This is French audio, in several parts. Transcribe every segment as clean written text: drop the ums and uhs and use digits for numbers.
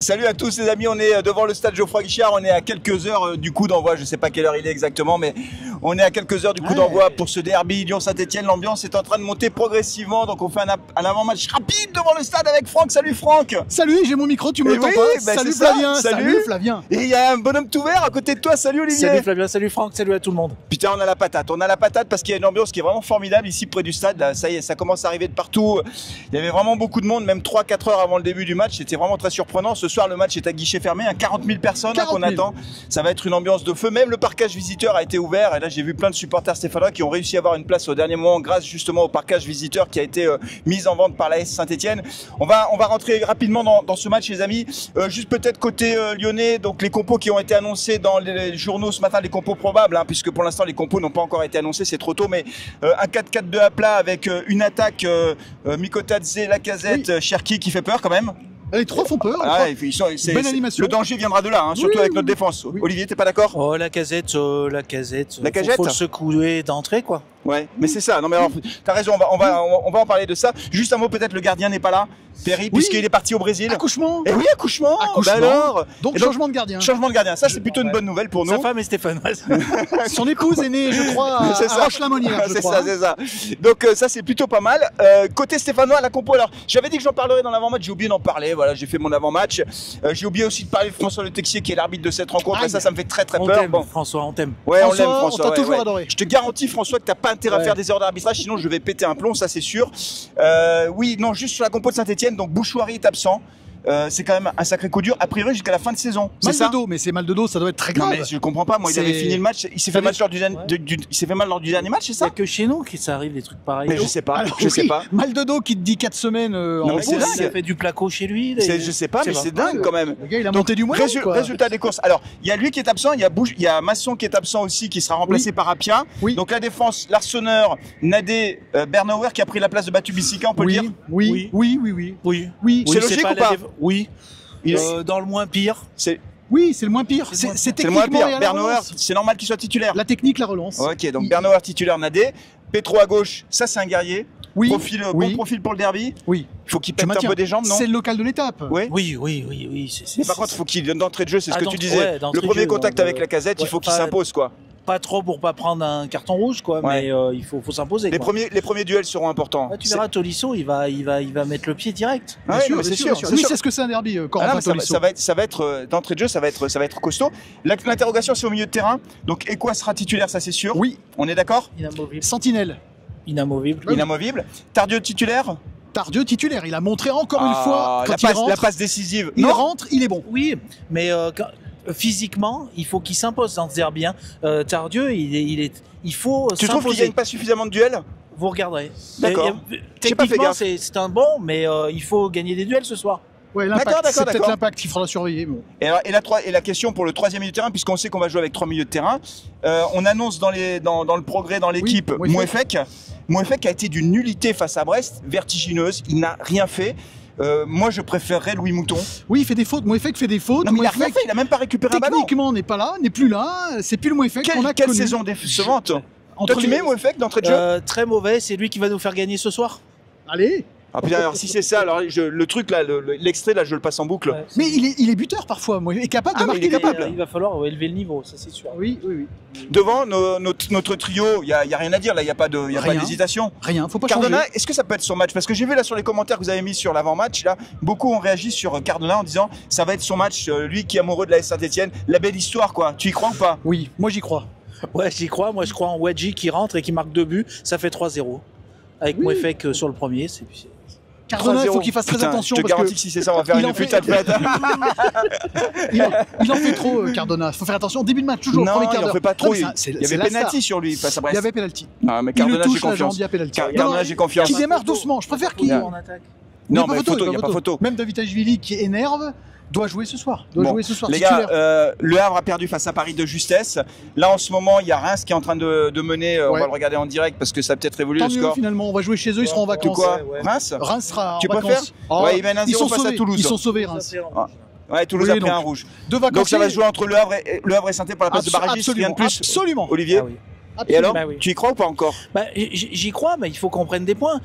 Salut à tous les amis, on est devant le stade Geoffroy Guichard, on est à quelques heures du coup d'envoi, je sais pas quelle heure il est exactement, mais on est à quelques heures du coup d'envoi pour ce derby Lyon-Saint-Etienne. L'ambiance est en train de monter progressivement, donc on fait un avant-match rapide devant le stade avec Franck. Salut Franck. Salut, j'ai mon micro, tu me l'entends pas? Salut Flavien. Salut Flavien. Et il y a un bonhomme tout vert à côté de toi, salut Olivier. Salut Flavien, salut Franck, salut à tout le monde. Putain, on a la patate parce qu'il y a une ambiance qui est vraiment formidable ici près du stade. Là, ça y est, ça commence à arriver de partout. Il y avait vraiment beaucoup de monde, même 3-4 heures avant le début du match, c'était vraiment très surprenant. Ce soir, le match est à guichet fermé, 40 000 personnes qu'on attend. Ça va être une ambiance de feu. Même le parquage visiteur a été ouvert. Et là, j'ai vu plein de supporters stéphanois qui ont réussi à avoir une place au dernier moment grâce justement au parquage visiteur qui a été mis en vente par la Saint-Etienne. On va rentrer rapidement dans ce match, les amis. Juste peut-être côté lyonnais, donc les compos qui ont été annoncés dans les journaux ce matin, les compos probables, hein, puisque pour l'instant les compos n'ont pas encore été annoncés, c'est trop tôt. Mais un 4-4-2 à plat avec une attaque Mikotadze, Lacazette, Cherki qui fait peur quand même. Les trois font peur. Ah, bonne animation. Le danger viendra de là, hein, surtout avec notre défense. Oui. Olivier, t'es pas d'accord? Oh, Lacazette. Faut le secouer d'entrée, quoi. Ouais, mais c'est ça. Non, mais alors, t'as raison. On va en parler de ça. Juste un mot, peut-être le gardien n'est pas là, Perry, puisqu'il est parti au Brésil. Accouchement. Et oui, accouchement. Bah alors. Donc changement de gardien. Changement de gardien. Ça, c'est plutôt une bonne nouvelle pour nous. Sa femme est stéphanoise. Son épouse est née, je crois, à Roche-la-Monière. C'est ça. Donc ça, c'est plutôt pas mal. Côté stéphanois, la compo. Alors, j'avais dit que j'en parlerais dans l'avant-match. J'ai oublié d'en parler. Voilà, j'ai fait mon avant-match. J'ai oublié aussi de parler de François Le Texier, qui est l'arbitre de cette rencontre. Et ça me fait très peur. Bon. François, on t'aime. Ouais, on l'aime, François. On t'a toujours adoré. Je te garantis, François, que t'as pas intérêt à faire des erreurs d'arbitrage, sinon je vais péter un plomb, ça c'est sûr. Oui, non, juste sur la compo de Saint-Etienne, donc Bouchouari est absent. C'est quand même un sacré coup dur, a priori jusqu'à la fin de saison. Mal de dos, mais c'est mal de dos, ça doit être très grave. Non, mais je comprends pas, moi il avait fini le match, il s'est fait mal lors du dernier match, c'est ça? Il y a que chez nous que ça arrive des trucs pareils. Mais je sais pas, Mal de dos qui te dit 4 semaines en c'est il a fait du placo chez lui. Je sais pas, mais c'est dingue quand même. Le gars, il a monté du moyen. Résultat des courses. Alors, il y a lui qui est absent, il y a Masson qui est absent aussi, qui sera remplacé par Appia. Donc la défense, Larsonneur, Nadé, Bernauer qui a pris la place de Batu Bissika, on peut le dire? Oui. C'est logique ou pas? Oui. Dans le moins pire. Oui, c'est le moins pire. C'est techniquement le moins pire. Bernauer, c'est normal qu'il soit titulaire. La technique, la relance. Ok, donc Bernauer titulaire, Nadé. Petro à gauche, ça c'est un guerrier. Bon profil pour le derby. Oui. Il faut qu'il pète un peu des jambes, non? C'est le local de l'étape. Oui. Mais par contre, il faut qu'il donne d'entrée de jeu, c'est ce que tu disais. Le premier contact avec Lacazette, il faut qu'il s'impose, quoi. Pas trop pour pas prendre un carton rouge, quoi, mais il faut s'imposer. Les premiers duels seront importants. Tu verras, Tolisso, il va mettre le pied direct. C'est sûr. Lui, c'est ce que c'est un derby. Ça va être d'entrée de jeu, ça va être costaud. L'interrogation, c'est au milieu de terrain. Donc, Ekwa sera titulaire, ça c'est sûr. Oui. On est d'accord? Inamovible. Sentinelle. Inamovible. Tardieu titulaire? Tardieu titulaire. Il a montré encore une fois la passe décisive. Il rentre, il est bon. Oui, mais physiquement, il faut qu'il s'impose dans ce derby. Tardieu, il faut s'imposer. Tu trouves qu'il gagne pas suffisamment de duels? Vous regarderez. D'accord. Techniquement, c'est un bon, mais il faut gagner des duels ce soir. Ouais, l'impact, c'est peut-être l'impact qu'il faudra surveiller. Bon. Et la question pour le troisième milieu de terrain, puisqu'on sait qu'on va jouer avec 3 milieux de terrain, on annonce dans le progrès dans l'équipe Mouefek. Mouefek a été d'une nullité face à Brest, vertigineuse, il n'a rien fait. Moi, je préférerais Louis Mouton. Oui, il fait des fautes. Mouefek fait des fautes. Non, mais il a rien fait. Il a même pas récupéré un ballon. Techniquement, n'est pas là, n'est plus là. C'est plus le Mouefek qu'on a quelle connu. saison décevante. Toi, tu mets Mouefek d'entrée de jeu? Très mauvais. C'est lui qui va nous faire gagner ce soir. Allez. Ah putain, alors si c'est ça, alors le truc là, l'extrait là, je le passe en boucle. Ouais, mais il est buteur parfois, il est capable de marquer. Il va falloir élever le niveau, ça c'est sûr. Oui. Devant notre trio, il y a rien à dire là, il y a pas d'hésitation. Rien, faut pas Cardona, changer. est-ce que ça peut être son match? Parce que j'ai vu là sur les commentaires que vous avez mis sur l'avant-match là, beaucoup ont réagi sur Cardona en disant ça va être son match, lui qui est amoureux de la Saint-Etienne, la belle histoire quoi. Tu y crois ou pas? Oui, moi j'y crois. Ouais, j'y crois. Moi je crois en Wadji qui rentre et qui marque 2 buts, ça fait 3-0. Avec Mouefek sur le premier, c'est Cardona, il faut qu'il fasse très attention. Je te garantis que si c'est ça, on va faire une putain de fête. Il en fait trop, Cardona. Il faut faire attention. Début de match, toujours. Non, premier quart il en d'heure. fait pas trop. Il y avait penalty sur lui face à Brest. Il y avait penalty. Ah, mais Cardona, j'ai confiance. Cardona, j'ai confiance. Qui démarre doucement. Je préfère qu'il. Non, mais il n'y a pas photo. Même Davitashvili qui énerve. Doit jouer ce soir. Les gars, Le Havre a perdu face à Paris de justesse. Là, en ce moment, il y a Reims qui est en train de mener. On va le regarder en direct parce que ça a peut-être évolué le score. Finalement, on va jouer chez eux. Ils seront en vacances. Reims sera en tu vacances. Ouais, ils mènent 1-0 face à Toulouse. Ils sont sauvés, Reims. Ouais, Toulouse a pris un rouge. Donc ça va se jouer entre Le Havre et Saint-Etienne pour la place de barragiste. Rien de plus. Absolument. Olivier. Et alors, Bah oui. tu y crois ou pas encore? J'y crois, mais il faut qu'on prenne des points.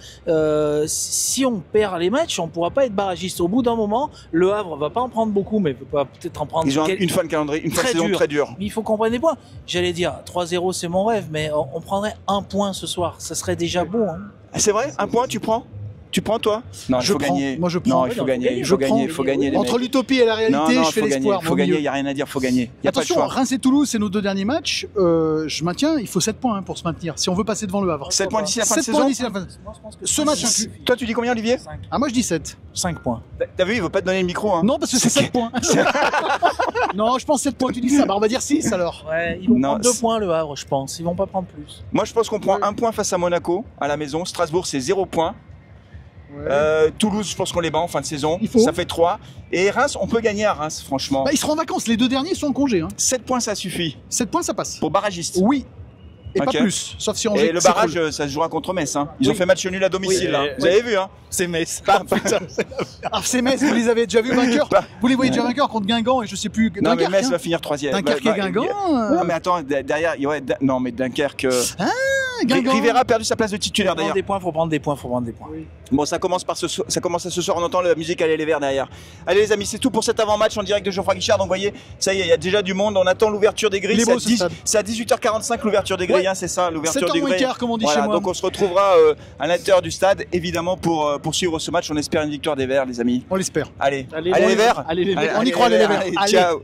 Si on perd les matchs, on pourra pas être barragiste. Au bout d'un moment, Le Havre va pas en prendre beaucoup, mais va peut-être en prendre. Ils ont une fin de calendrier, une fin de saison très dure. Mais il faut qu'on prenne des points. J'allais dire 3-0, c'est mon rêve, mais on prendrait un point ce soir. Ça serait déjà beau. Hein. C'est vrai? Un point, tu prends? Tu prends toi? Non, il faut gagner. Moi je prends. Non, il faut gagner. Il faut gagner. Il faut gagner. Entre l'utopie et la réalité, je fais l'espoir. Il faut gagner. Il y a rien à dire. Il faut gagner. Il y a pas de Attention, choix. Reims et Toulouse, c'est nos 2 derniers matchs. Je maintiens, il faut 7 points hein, pour se maintenir. Si on veut passer devant le Havre. 7 points d'ici la fin de 7 points saison. d'ici la fin. Ce match inclus. Toi, tu dis combien, Olivier? 5. Ah moi je dis 7. 5 points. T'as vu, il veut pas te donner le micro. Hein. Non, parce que c'est 7 points. Non, je pense 7 points. Tu dis ça. Bah on va dire 6 alors. Ouais, ils vont Non, prendre 2 points Le Havre, je pense. Ils vont pas prendre plus. Moi, je pense qu'on prend un point face à Monaco à la maison. Strasbourg, c'est 0 points. Toulouse, je pense qu'on les bat en fin de saison. Ça fait 3. Et Reims, on peut gagner à Reims, franchement. Bah, ils seront en vacances. Les 2 derniers sont en congé. Hein. 7 points, ça suffit. 7 points, ça passe. Pour barragiste. Oui. Et Ok. pas plus. Sauf si on Et le barrage, ça se jouera contre Metz. Hein. Ils ont fait match nul à domicile. Oui, là. Vous avez vu, hein? C'est Metz. Ah, c'est Metz, vous les avez déjà vus vainqueurs. Vous les voyez déjà vainqueurs contre Guingamp et je sais plus. Non, mais Dunkerque, Metz hein. va finir 3e. Dunkerque et Guingamp. Non, mais attends, derrière, non, mais Dunkerque. Guingamp. Rivera a perdu sa place de titulaire d'ailleurs. Faut prendre des points. Oui. Bon, ça commence à ce soir, on entend la musique aller les verts derrière. Allez les amis, c'est tout pour cet avant-match en direct de Geoffroy Guichard. Donc vous voyez, ça y est, il y a déjà du monde, on attend l'ouverture des grilles. C'est à 18h45 l'ouverture des grilles, hein, c'est ça, l'ouverture des grilles. 7h15 comme on dit voilà, chez moi. donc on se retrouvera à l'intérieur du stade, évidemment, pour suivre ce match. On espère une victoire des verts, les amis. On l'espère. Allez les verts. Allez les verts. On y croit, les verts. Allez, Allez. ciao.